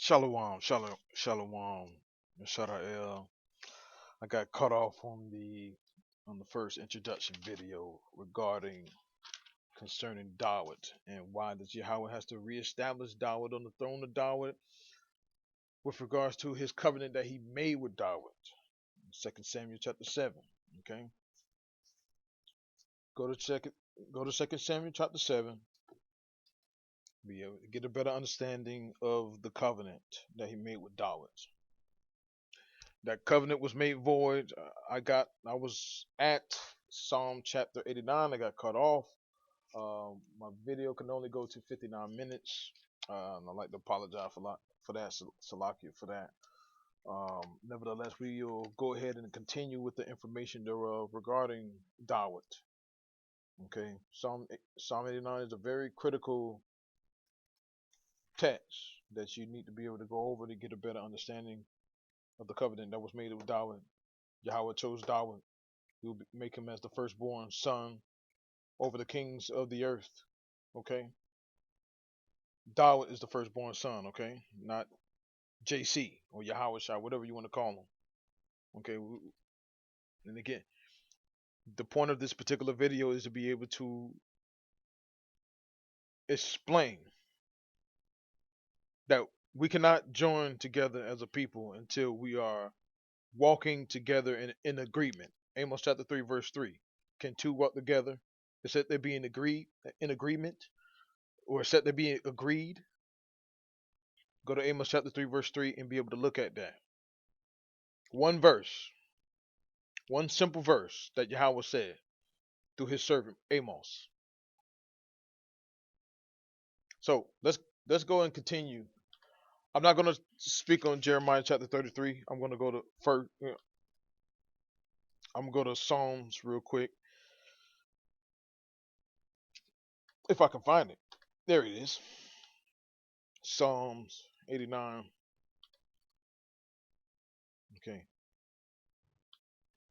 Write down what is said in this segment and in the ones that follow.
Shalom, shalom, shalom, Ysharael. I got cut off on the first introduction video regarding concerning Dawud and why that Yahweh has to reestablish Dawud on the throne of Dawud with regards to his covenant that he made with Dawud. 2 Samuel chapter 7. Okay. Go to second go to 2 Samuel chapter 7. Be able to get a better understanding of the covenant that he made with Dawud. That covenant was made void. I was at Psalm chapter 89. I got cut off. My video can only go to 59 minutes. And I'd like to apologize for that, Salakia, for that. Nevertheless, we will go ahead and continue with the information thereof regarding Dawud. Okay, Psalm 89 is a very critical text that you need to be able to go over to get a better understanding of the covenant that was made with Dawud. Yahweh chose Dawud. He will make him as the firstborn son over the kings of the earth. Okay? Dawud is the firstborn son, okay? Not JC or Yahweh Shai, whatever you want to call him. Okay? And again, the point of this particular video is to be able to explain that we cannot join together as a people until we are walking together in agreement. Amos chapter 3, verse 3. Can two walk together except they be in agreement? Or except they be agreed? Go to Amos chapter 3, verse 3 and be able to look at that. One verse. One simple verse that Yahweh said through his servant Amos. So let's go and continue. I'm not going to speak on Jeremiah chapter 33. I'm going to go to first. I'm going to go to Psalms real quick, if I can find it. There it is. Psalms 89. Okay.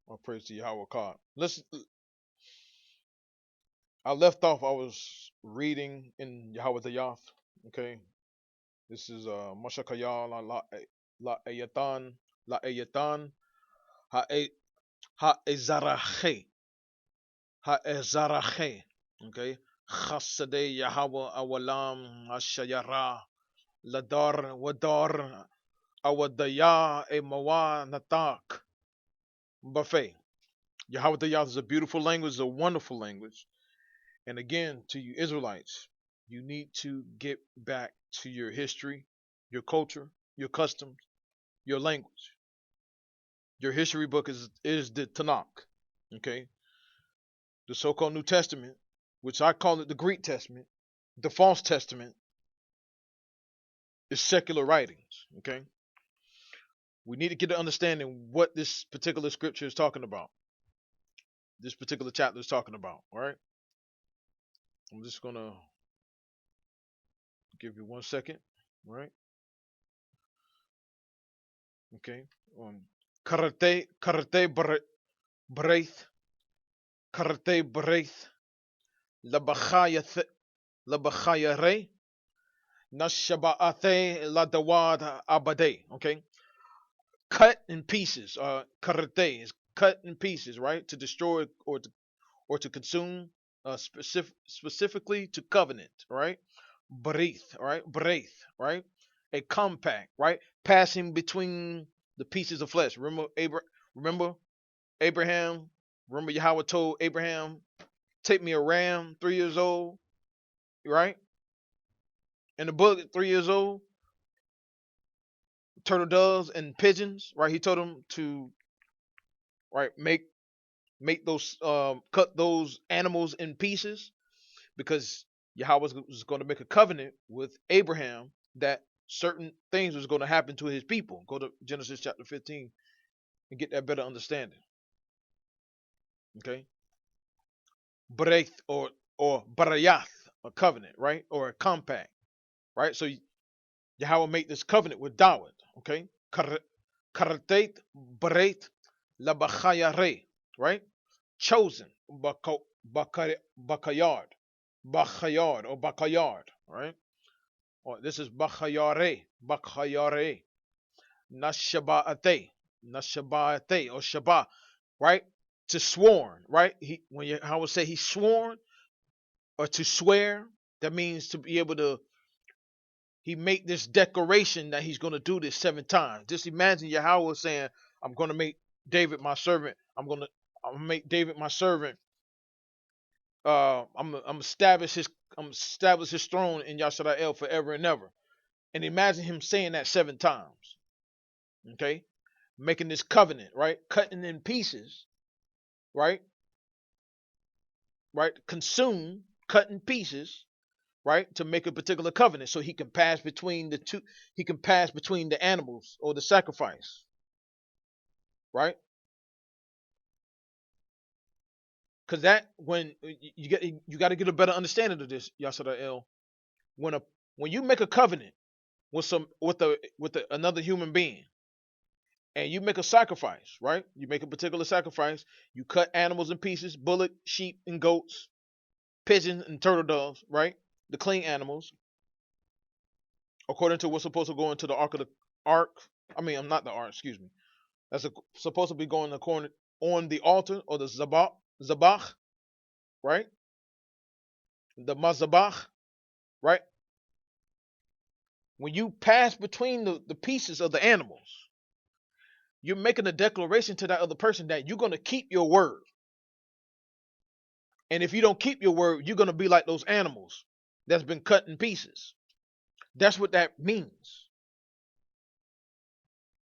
I'll praise to Yahweh God. I left off. I was reading in Yahweh the Yath. Okay. This is Mashakaya la Ayatan ha Ezarache ha Ezarache. Okay. Chasade Yahweh awalam ashayara ladar wadar awadaya e mawa natak buffet. Yahweh the Yath is a beautiful language, a wonderful language. And again, to you Israelites, you need to get back to your history, your culture, your customs, your language. Your history book is the Tanakh, okay? The so-called New Testament, which I call it the Greek Testament, the false testament, is secular writings, okay? We need to get an understanding what this particular scripture is talking about. This particular chapter is talking about, all right? I'm just going to give you 1 second, all right? Okay. Karate Braith Karate Braith Labachaya Re Nashabaate La Dawad Abade. Okay. Cut in pieces. Karate is cut in pieces, right? To destroy or to consume, specifically to covenant, right? Braith, right? Braith, right? A compact, right? Passing between the pieces of flesh. Remember Abraham? Remember Yahweh told Abraham, take me a ram 3 years old, right? And the book 3 years old, turtle doves and pigeons, right? He told him to make those cut those animals in pieces because Yahweh was going to make a covenant with Abraham that certain things was going to happen to his people. Go to Genesis chapter 15 and get that better understanding. Okay. Bereth or Barayath, a covenant, right? Or a compact, right? So Yahweh made this covenant with Dawud, okay? Karatet Bereth Labachayare, right? Chosen, Bakayard, or Bakayard, right? Or this is bakhayare, bakhayare, nashaba'ate, nashaba'ate, or shaba, right? To sworn, right? When Yahweh say he sworn or to swear, that means to be able to, he make this declaration that he's going to do this 7 times. Just imagine Yahweh saying, I'm going to make David my servant. I'm gonna make David my servant. I'm establish his throne in Ysharael forever and ever. And imagine him saying that 7 times. Okay? Making this covenant, right? Cutting in pieces, right? Right? Consume, cut in pieces, right? To make a particular covenant. So he can pass between the two, he can pass between the animals or the sacrifice. Right? Because that when you got to get a better understanding of this, Ysharael. When you make a covenant with another human being, and you make a sacrifice, right? You make a particular sacrifice. You cut animals in pieces, bullock, sheep, and goats, pigeons, and turtle doves, right? The clean animals, according to what's supposed to go into the ark. I mean, I'm not the ark. Excuse me. Supposed to be going according on the altar or the zabach, right? The mazabach, right? When you pass between the pieces of the animals, you're making a declaration to that other person that you're going to keep your word. And if you don't keep your word, you're going to be like those animals that's been cut in pieces. That's what that means.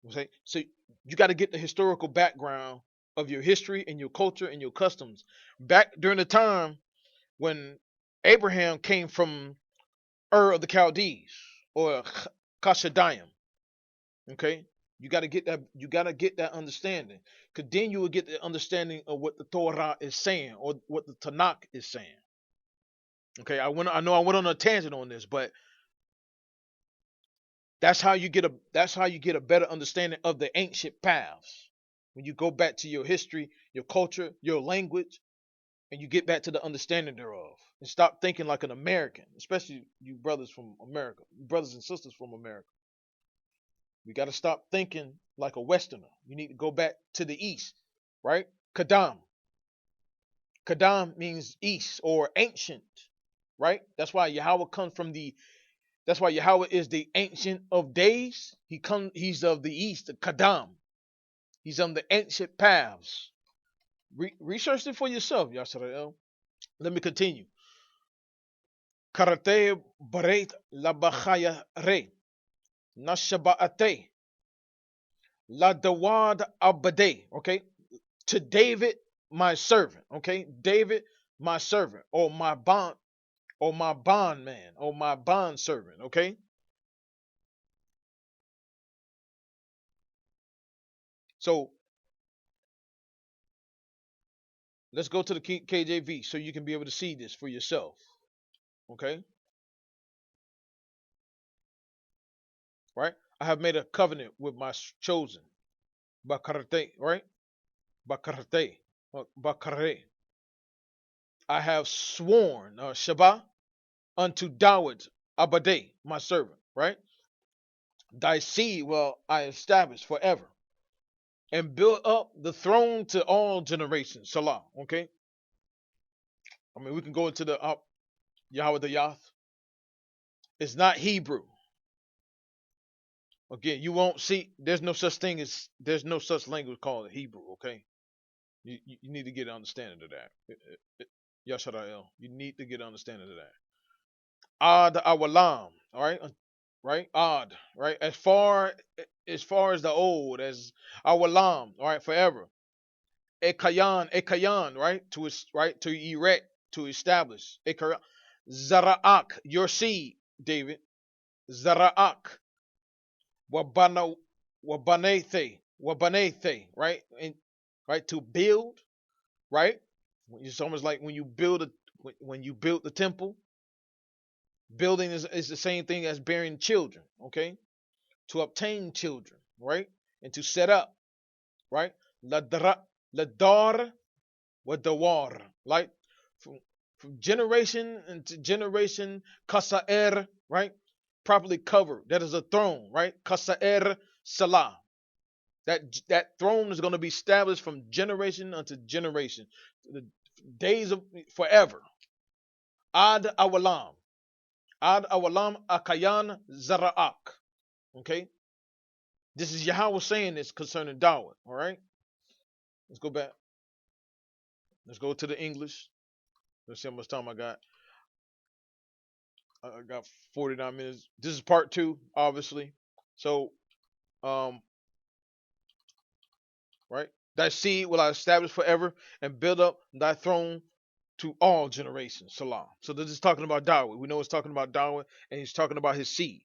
Okay? So you got to get the historical background of your history and your culture and your customs. Back during the time when Abraham came from Ur of the Chaldees or Kashadayim. Okay? You got to get that. You got to get that understanding, because then you will get the understanding of what the Torah is saying or what the Tanakh is saying. Okay, I know I went on a tangent on this, but that's how you get a better understanding of the ancient paths. When you go back to your history, your culture, your language, and you get back to the understanding thereof, and stop thinking like an American, especially you brothers from America, brothers and sisters from America. We got to stop thinking like a Westerner. You need to go back to the East, right? Kadam. Kadam means East or ancient, right? That's why Yahweh comes from that's why Yahweh is the ancient of days. He's of the East, the Kadam. He's on the ancient paths. Research it for yourself, Ysharael. Let me continue. Karate Baret Labachaya Re. Nashaba'ate. La Dawad Abade. Okay. To David, my servant. Okay. David, my servant. Or my bondman. Or my bond servant. Okay. So let's go to the KJV so you can be able to see this for yourself. Okay. Right? I have made a covenant with my chosen. Bakarate, right? Bakarate. Bakare. I have sworn, Shabbat, unto Dawayad, Abade, my servant, right? Thy seed will I establish forever, and build up the throne to all generations. Salah, okay? I mean, we can go into the Yahweh the Yath. It's not Hebrew. Again, you won't see. There's no such language called Hebrew. Okay, you need to get an understanding of that. Ysharael, you need to get an understanding of that. Ad awalam, all right, right. Ad, right. As far as the old as awalam, all right, forever. Ekayan, right, to erect, to establish. Ekayan, Zara'ak, your seed, David. Zara'ak. Wabanethe, right? And right, to build, right? It's almost like when you build the temple. Building is the same thing as bearing children, okay? To obtain children, right? And to set up, right? Ladar wa dawar, like from generation into generation, kasaer, right? properly covered. That is a throne, right? Kasa'er Salah. That throne is going to be established from generation unto generation. The days of forever. Ad awalam. Ad awalam akayan zara'ak. Okay? This is Yahweh saying this concerning Dawud. All right? Let's go back. Let's go to the English. Let's see how much time I got. I got 49 minutes. This is part 2, obviously. So, right? Thy seed will I establish forever and build up thy throne to all generations. Salah. So this is talking about Dawud. We know it's talking about Dawud, and he's talking about his seed.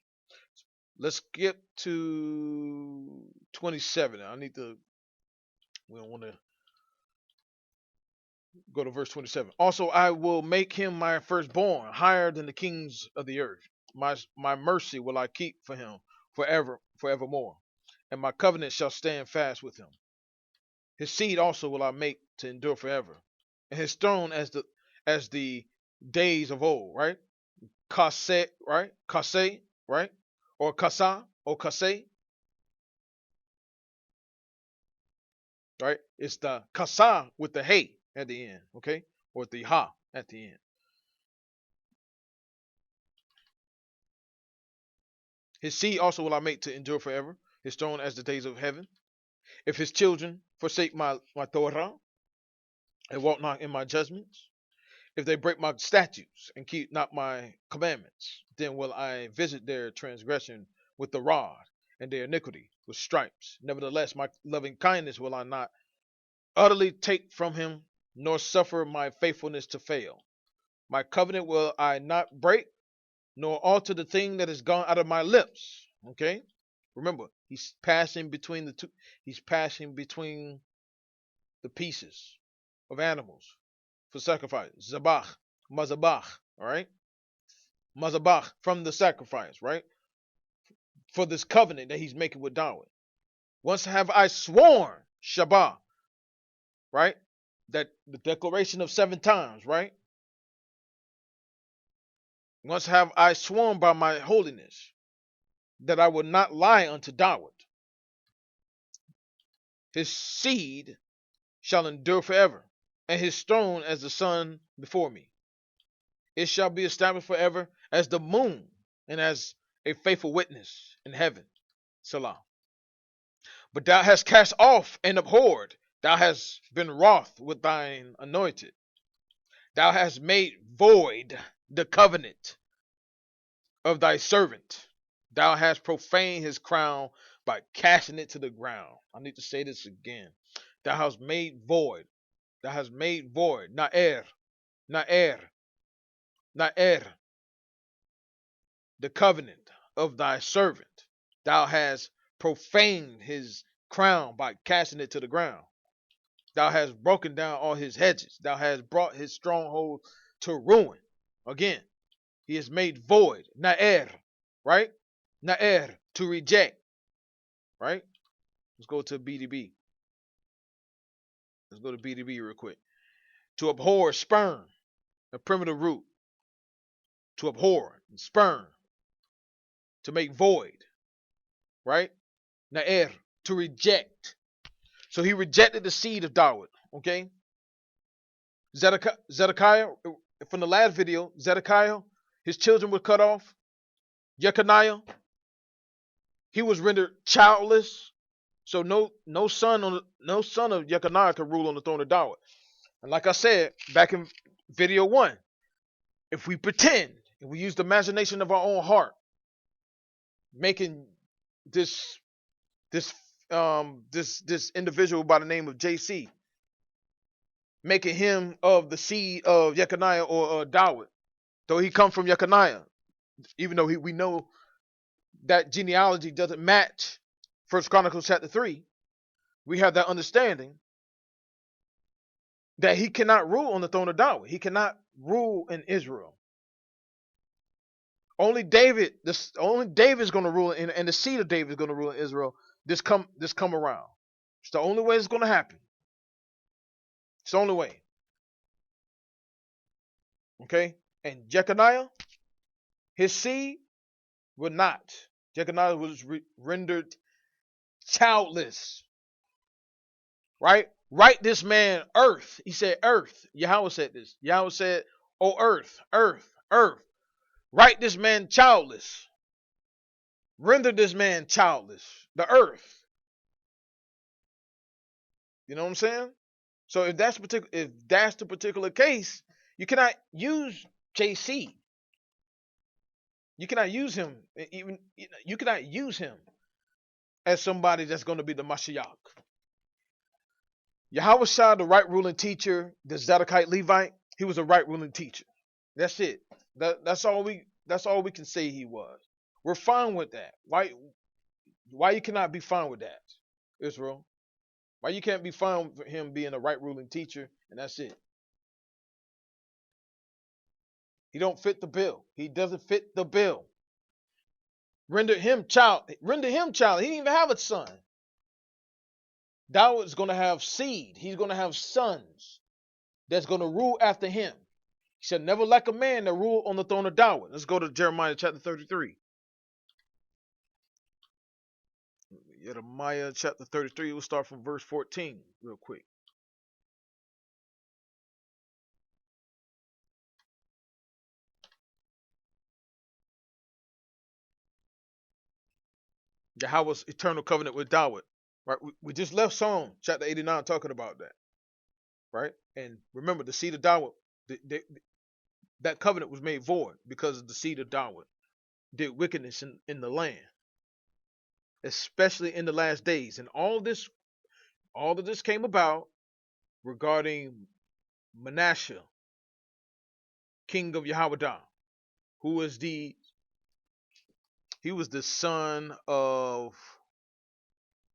Let's get to 27. We don't want to go to verse 27. Also, I will make him my firstborn, higher than the kings of the earth. My mercy will I keep for him forevermore, and my covenant shall stand fast with him. His seed also will I make to endure forever, and his throne as the days of old. Right? Kase, right? Kase, right? Or kasa, or kase, right? It's the kasa with the hey at the end, okay? Or the ha at the end. His seed also will I make to endure forever, his throne as the days of heaven. If his children forsake my Torah and walk not in my judgments, if they break my statutes and keep not my commandments, then will I visit their transgression with the rod and their iniquity with stripes. Nevertheless, my loving kindness will I not utterly take from him, nor suffer my faithfulness to fail. My covenant will I not break, nor alter the thing that is gone out of my lips. Okay? Remember, he's passing between the two. He's passing between the pieces of animals for sacrifice. Zabach, mazabach, all right? Mazabach, from the sacrifice, right? For this covenant that he's making with Dawud. Once have I sworn, Shabbat, right? That the declaration of 7 times, right? Once have I sworn by my holiness that I will not lie unto Dawud. His seed shall endure forever, and his throne as the sun before me. It shall be established forever as the moon and as a faithful witness in heaven. Salah. But thou hast cast off and abhorred. Thou hast been wroth with thine anointed. Thou hast made void the covenant of thy servant. Thou hast profaned his crown by casting it to the ground. I need to say this again. Thou hast made void. Thou hast made void. Na'er. Na'er. Na'er. The covenant of thy servant. Thou hast profaned his crown by casting it to the ground. Thou hast broken down all his hedges. Thou hast brought his stronghold to ruin. Again, he has made void. Na'er. Right? Na'er. To reject. Right? Let's go to BDB. Let's go to BDB real quick. To abhor, spurn, a primitive root. To abhor, and spurn. To make void. Right? Na'er. To reject. So he rejected the seed of Dawud. Okay? Zedekiah, from the last video, Zedekiah, his children were cut off. Jeconiah, he was rendered childless. So no son of Jeconiah could rule on the throne of Dawud. And like I said back in video 1, if we pretend, if we use the imagination of our own heart, making this individual by the name of JC, making him of the seed of Jeconiah or Dawud, though he come from Jeconiah, even though we know that genealogy doesn't match 1 Chronicles chapter 3, we have that understanding that he cannot rule on the throne of Dawud. He cannot rule in Israel. Only David is going to rule, and the seed of David is going to rule in Israel. This come around. It's the only way it's going to happen. It's the only way. Okay? And Jeconiah, his seed, Will not. Jeconiah was rendered childless. Right? Write this man earth. He said earth. Yahweh said this. Yahweh said, oh earth, earth, earth. Write this man childless. Render this man childless. The earth. You know what I'm saying? So if that's the particular case, you cannot use JC. You cannot use him. Even you cannot use him as somebody that's going to be the Mashiach. Yahweh Shah, the right ruling teacher, the Zadokite Levite, he was a right ruling teacher. That's it. That's all we can say he was. We're fine with that. Why you cannot be fine with that, Israel? Why you can't be fine with him being a right ruling teacher and that's it? He don't fit the bill. He doesn't fit the bill. Render him child. He didn't even have a son. Dawid's going to have seed. He's going to have sons that's going to rule after him. He shall never lack a man that rule on the throne of Dawid. Let's go to Jeremiah chapter 33. Jeremiah chapter 33. We'll start from verse 14 real quick. Yahweh's eternal covenant with Dawid. Right? We just left Psalm chapter 89 talking about that. Right? And remember, the seed of Dawid, that covenant was made void because of the seed of Dawid did wickedness in the land, especially in the last days. And all of this came about regarding Manasseh, king of Yahweh, who was the son of,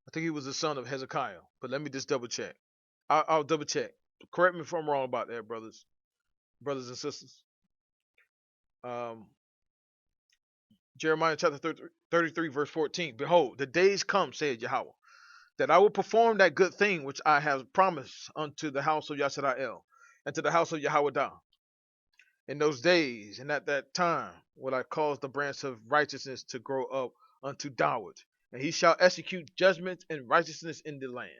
I think he was the son of Hezekiah. But let me just double check. I'll double check. Correct me if I'm wrong about that, brothers and sisters. Jeremiah chapter 33, verse 14. Behold, the days come, said Yahweh, that I will perform that good thing which I have promised unto the house of Ysharael and to the house of Yahweh. In those days and at that time will I cause the branch of righteousness to grow up unto Dawid, and he shall execute judgment and righteousness in the land.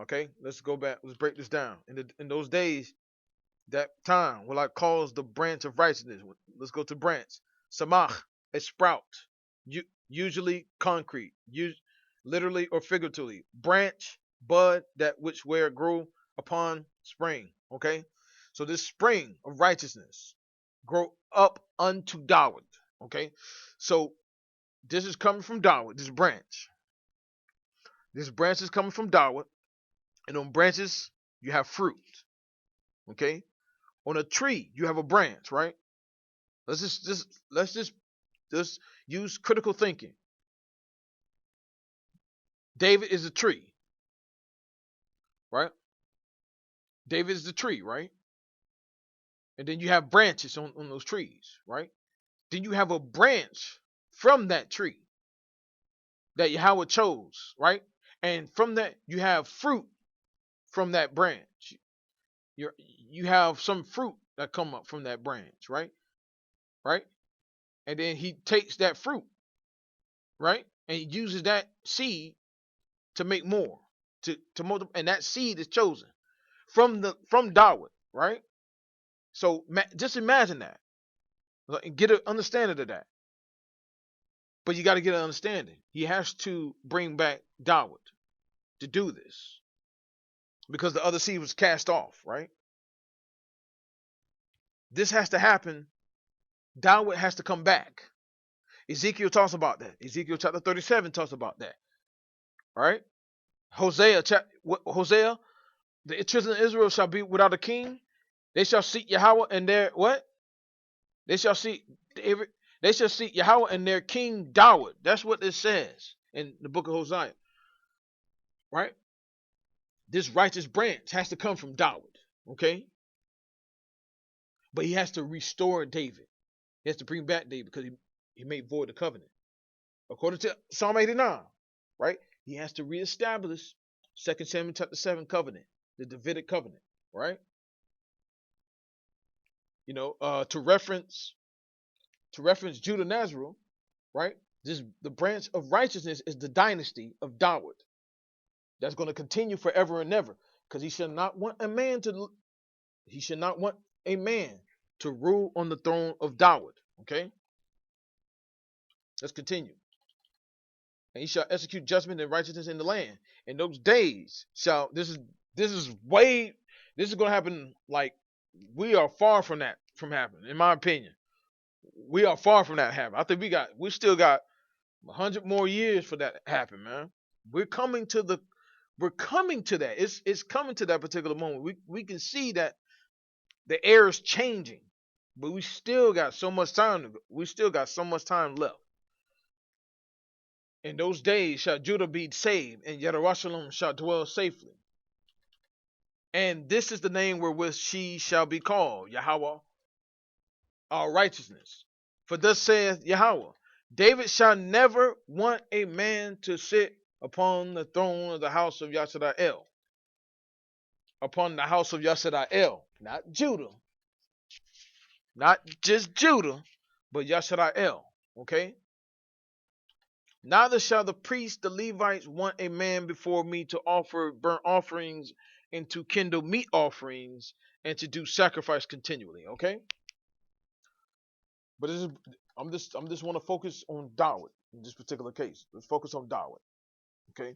Okay, let's go back. Let's break this down. In those days, that time will I cause the branch of righteousness. Let's go to branch. Samach, a sprout, usually concrete, literally or figuratively. Branch, bud, that which where grew upon spring. Okay, so this spring of righteousness grow up unto Dawid. Okay, so this is coming from Dawid. This branch is coming from Dawid, and on branches you have fruit. Okay, on a tree you have a branch, right? Let's just use critical thinking. David is a tree, right? David is the tree, right? And then you have branches on those trees, right? Then you have a branch from that tree that Yahweh chose, right? And from that you have fruit from that branch. You have some fruit that come up from that branch, right? Right? And then he takes that fruit, right? And he uses that seed to make more, to multiply, and that seed is chosen from Dawid, right? So just imagine that, and get an understanding of that. But you got to get an understanding. He has to bring back Dawid to do this because the other seed was cast off, right? This has to happen. Dawid has to come back. Ezekiel talks about that. Ezekiel chapter 37 talks about that. All right? Hosea, the children of Israel shall be without a king. They shall seek Yahweh and their what? They shall seek Yahweh and their king Dawid. That's what it says in the book of Hosea. Right? This righteous branch has to come from Dawid. Okay? But he has to restore David. He has to bring back David because he made void the covenant. According to Psalm 89, right? He has to reestablish 2 Samuel chapter 7 covenant, the Davidic covenant, right? You know, to reference Judah Nazareth, right? The branch of righteousness is the dynasty of Dawud. That's going to continue forever and ever, because he should not want a man to rule on the throne of Dawud. Okay, let's continue. And he shall execute judgment and righteousness in the land. In those days shall this is way this is going to happen. Like, we are far from happening, in my opinion. We are far from that happening. I think we still got 100 more years for that to happen, man. We're coming to that. It's coming to that particular moment. We can see that the air is changing, but we still got so much time. We still got so much time left. In those days shall Judah be saved, and Jerusalem shall dwell safely. And this is the name wherewith she shall be called, Yahweh, our righteousness. For thus saith Yahweh, David shall never want a man to sit upon the throne of the house of Ysharael. Upon the house of Ysharael, not Judah. Not just Judah, but Ysharael. Okay? Neither shall the priests, the Levites, want a man before me to offer burnt offerings and to kindle meat offerings and to do sacrifice continually. Okay? But this is I'm just want to focus on Dawud in this particular case. Let's focus on Dawud. Okay?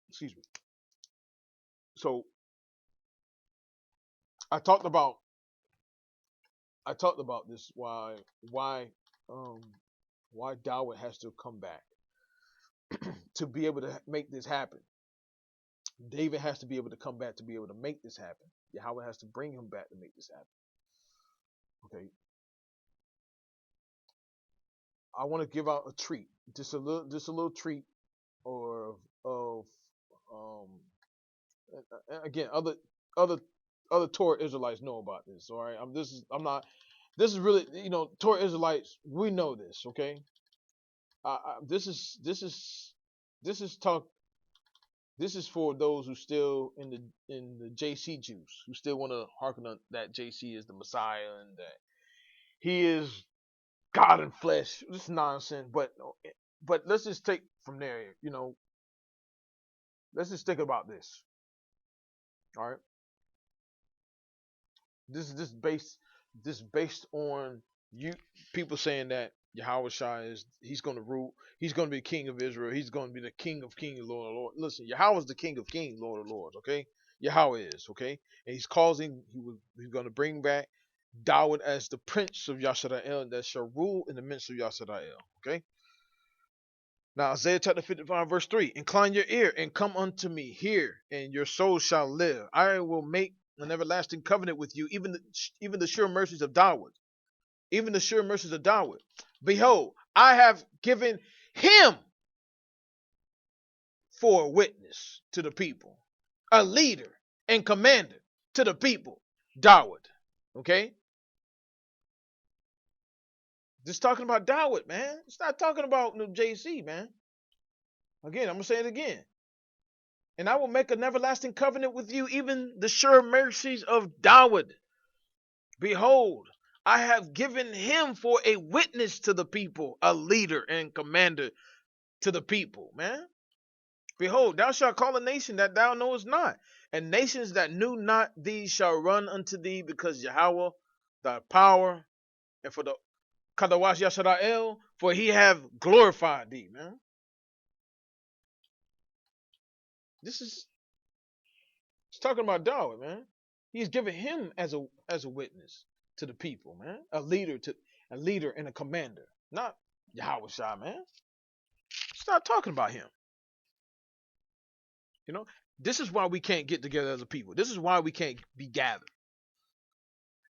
Excuse me. So I talked about this why Dawud has to come back to be able to make this happen. David has to be able to come back to be able to make this happen. Yahweh has to bring him back to make this happen. Okay. I want to give out a treat, just a little treat, or of again, other Torah Israelites know about this. All right, This is really, Torah Israelites. We know this. Okay. This is talk. This is for those who still in the JC juice, who still want to hearken on that JC is the Messiah and that he is God in flesh. This is nonsense. But let's just take from there. Let's just think about this. All right. This is based on you people saying that Yahweh Shai he's going to rule. He's going to be the king of Israel. He's going to be the king of kings, Lord of lords. Listen, Yahweh is the king of kings, Lord of lords. Okay, Yahweh is okay, and he's going to bring back Dawud as the prince of Ysharael that shall rule in the midst of Ysharael. Okay. Now Isaiah chapter 55 verse 3: Incline your ear and come unto me, hear, and your soul shall live. I will make an everlasting covenant with you, even the sure mercies of Dawud. Even the sure mercies of Dawud. Behold, I have given him for a witness to the people, a leader and commander to the people, Dawud. Okay? Just talking about Dawud, man. It's not talking about no JC, man. Again, I'm going to say it again. And I will make an everlasting covenant with you, even the sure mercies of Dawud. Behold, I have given him for a witness to the people, a leader and commander to the people, man. Behold, thou shalt call a nation that thou knowest not, and nations that knew not thee shall run unto thee, because Yahweh, thy power, and for the Kadawash Ysharael, for he have glorified thee, man. It's talking about Dawud, man. He's given him as a witness to the people, man. A leader and a commander. Not Yahweh Shai, man. Stop talking about him. This is why we can't get together as a people. This is why we can't be gathered.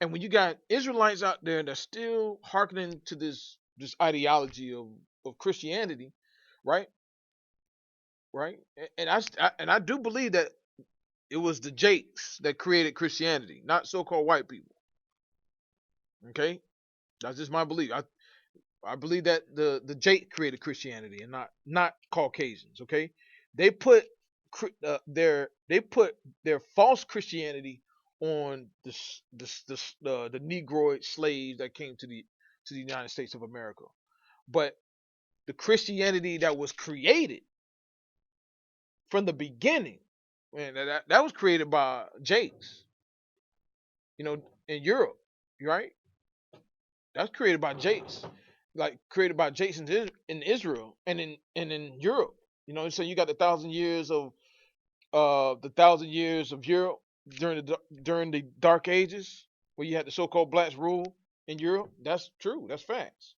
And when you got Israelites out there that's still hearkening to this ideology of Christianity, right? Right? And I do believe that it was the Jakes that created Christianity, not so-called white people. Okay? That's just my belief. I believe that the Jake created Christianity and not Caucasians. Okay? They put their false Christianity on the Negroid slaves that came to to the United States of America. But the Christianity that was created from the beginning, man, that was created by Jakes, in Europe, right? That's created by Jakes, like created by Jakes in Israel and in Europe. So you got the 1,000 years of Europe during the Dark Ages, where you had the so-called blacks rule in Europe. That's true. That's facts.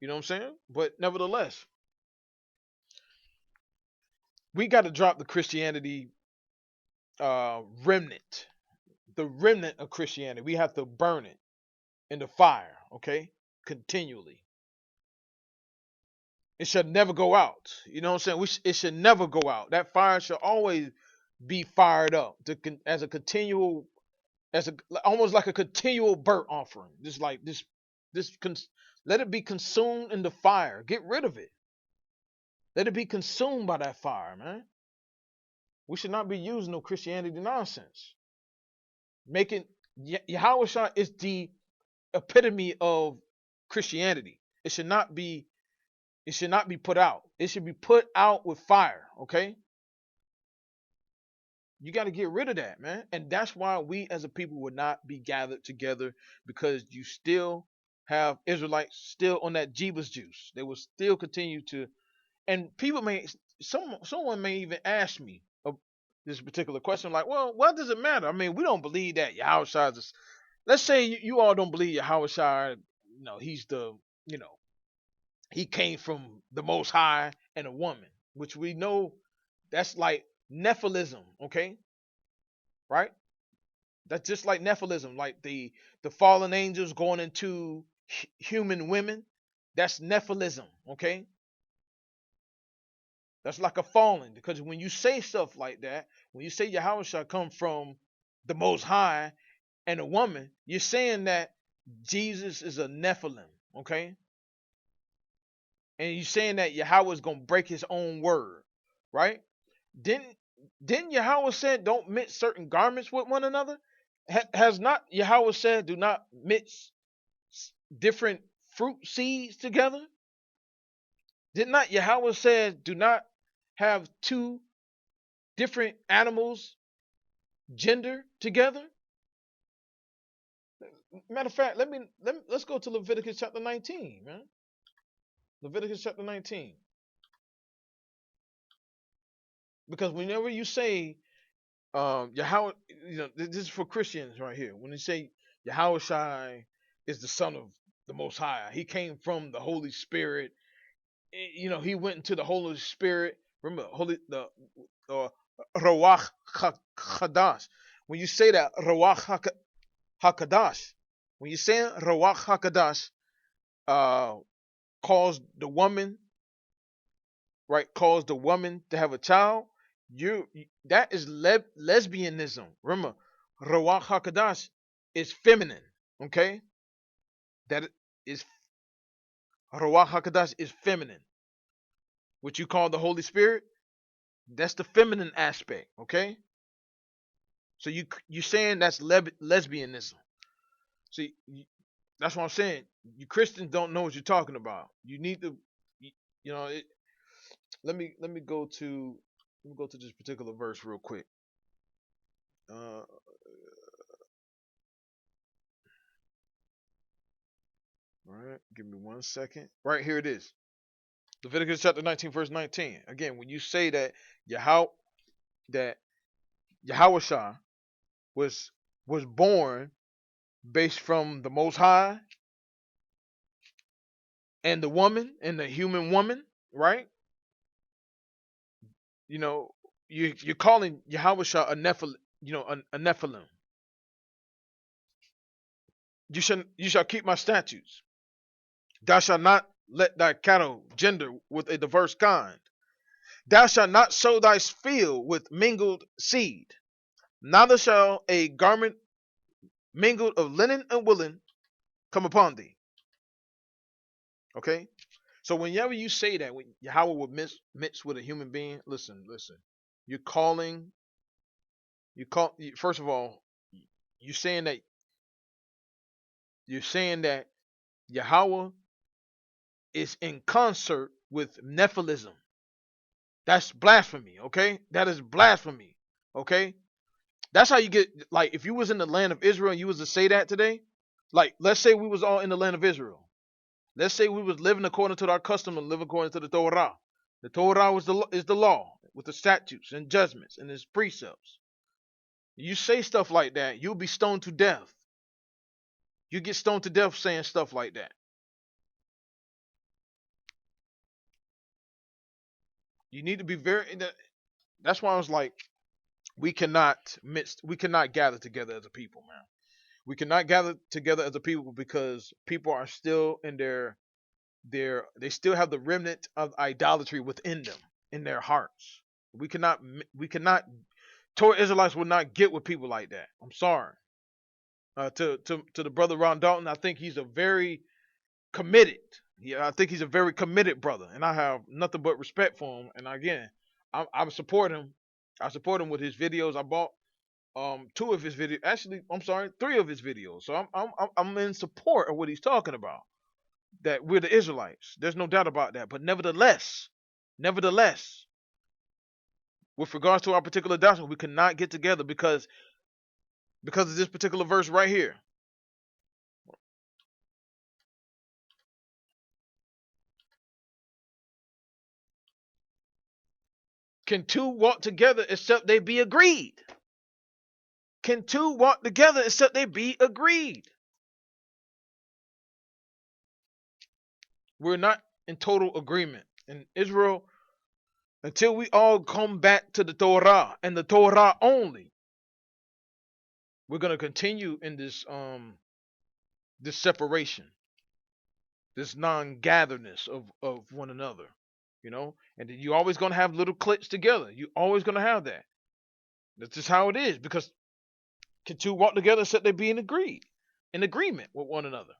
You know what I'm saying? But nevertheless, we got to drop the Christianity remnant, the remnant of Christianity. We have to burn it in the fire, okay, continually. It should never go out. You know what I'm saying? It should never go out. That fire should always be fired up as a continual, almost like a continual burnt offering. Just like let it be consumed in the fire. Get rid of it. Let it be consumed by that fire, man. We should not be using no Christianity nonsense. Making YHWH is the epitome of Christianity. It should not be put out. It should be put out with fire, okay? You got to get rid of that, man. And that's why we as a people would not be gathered together, because you still have Israelites still on that Jeebus juice. They will still continue to, and someone may even ask me this particular question, like, well, what does it matter? I mean, we don't believe that YHWH is, let's say you all don't believe YHWH, he's he came from the Most High and a woman, which we know that's like Nephilism, okay? Right? That's just like Nephilism, like the fallen angels going into human women. That's Nephilism, okay? That's like a fallen, because when you say stuff like that, when you say YHWH come from the Most High and a woman, you're saying that Jesus is a Nephilim, okay? And you're saying that Yahweh is going to break his own word, right? Didn't Yahweh said don't mix certain garments with one another? Has not Yahweh said do not mix different fruit seeds together? Did not Yahweh said do not have two different animals gender together? Matter of fact, let's go to Leviticus chapter 19, man. Leviticus chapter 19. Because whenever you say Yahweh, this is for Christians right here. When you say Yahweh is the son of the Most High, he came from the Holy Spirit. He went into the Holy Spirit. Remember, the Ruach Hakadosh. When you say that Ruach Hakadosh, when you say Ruach Hakadosh, caused the woman to have a child, that is lesbianism. Remember, Ruach Hakadosh is feminine. Okay, that is Ruach Hakadosh is feminine. What you call the Holy Spirit, that's the feminine aspect. Okay, so you saying that's lesbianism. See, that's what I'm saying. You Christians don't know what you're talking about. You need to, let me go to this particular verse real quick. All right, give me 1 second. Right here it is. Leviticus chapter 19, verse 19. Again, when you say that YHWH was born based from the Most High and the woman and the human woman, right? You're calling YHWH a Nephilim. You shall keep my statutes. Thou shalt not let thy cattle gender with a diverse kind. Thou shalt not sow thy field with mingled seed. Neither shall a garment mingled of linen and woolen come upon thee. Okay? So whenever you say that, when Yahweh would mix with a human being, listen. First of all, you're saying that Yahweh is in concert with Nephilism. That's blasphemy, okay? That is blasphemy, okay? That's how you get, like, if you was in the land of Israel and you was to say that today, like, let's say we was all in the land of Israel. Let's say we was living according to our custom and living according to the Torah. The Torah is the law with the statutes and judgments and its precepts. You say stuff like that, you'll be stoned to death. You get stoned to death saying stuff like that. You need to be very. That's why I was like, we cannot gather together as a people, man. We cannot gather together as a people because people are still in they still have the remnant of idolatry within them, in their hearts. We cannot. Torah Israelites will not get with people like that. I'm sorry. To the brother Ron Dalton, I think he's a very committed. Yeah, I think he's a very committed brother, and I have nothing but respect for him. And again, I support him. I support him with his videos. I bought two of his videos. Actually, I'm sorry, three of his videos. So I'm in support of what he's talking about. That we're the Israelites. There's no doubt about that. But nevertheless, with regards to our particular doctrine, we cannot get together because of this particular verse right here. Can two walk together except they be agreed? Can two walk together except they be agreed? We're not in total agreement. In Israel, until we all come back to the Torah and the Torah only, we're gonna continue in this separation, this non-gatherness of one another, and then you're always gonna have little cliques together. You're always gonna have that. That's just how it is, because can two walk together except they be in agreement with one another?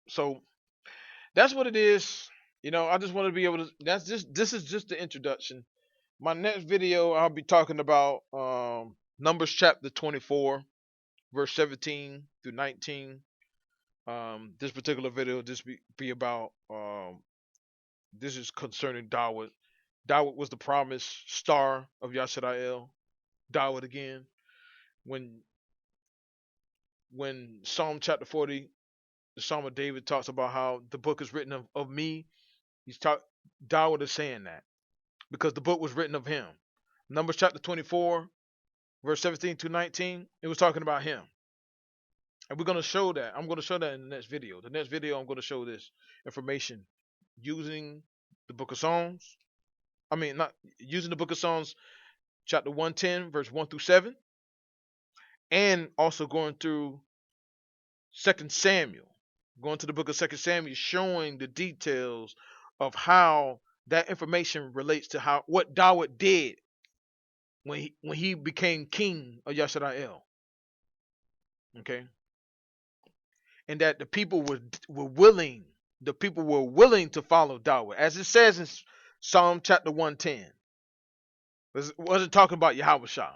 So that's what it is. I just want to be able to. This is just the introduction. My next video, I'll be talking about Numbers chapter 24, verse 17 through 19. This particular video just be about this is concerning Dawayad. Dawayad was the promised star of Ysharael. Dawayad again. When Psalm chapter 40, the Psalm of David, talks about how the book is written of me, Dawayad is saying that because the book was written of him. Numbers chapter 24, verse 17 to 19, it was talking about him. And we're going to show that. I'm going to show that in the next video. The next video, I'm going to show this information using the book of Psalms. Not using the book of Psalms, chapter 110, verse 1 through 7. And also going through 2 Samuel. Going to the book of 2 Samuel, showing the details of how that information relates to what Dawayad did when he became king of Ysharael. Okay? And that the people were willing to follow Dawayad. As it says in Psalm chapter 110. It wasn't talking about YHWH.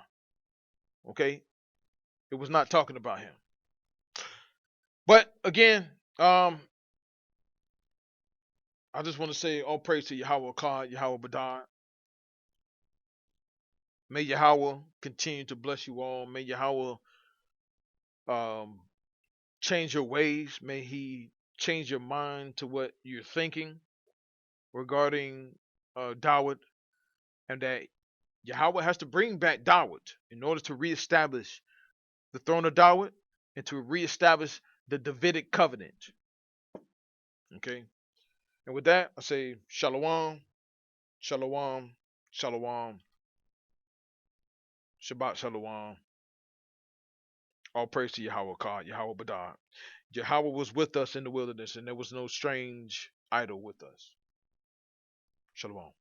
Okay? It was not talking about him. But again, I just want to say all praise to Yahweh God, Yahweh Badar. May Yahweh continue to bless you all. May Yahweh change your ways. May he change your mind to what you're thinking regarding Dawayad, and that Yahweh has to bring back Dawayad in order to reestablish the throne of Dawayad and to reestablish the Davidic covenant. Okay? And with that, I say Shalom, Shalom, Shalom, Shabbat Shalom. All praise to Yahweh God, Yahweh Badar. Yahweh was with us in the wilderness, and there was no strange idol with us. Shalom.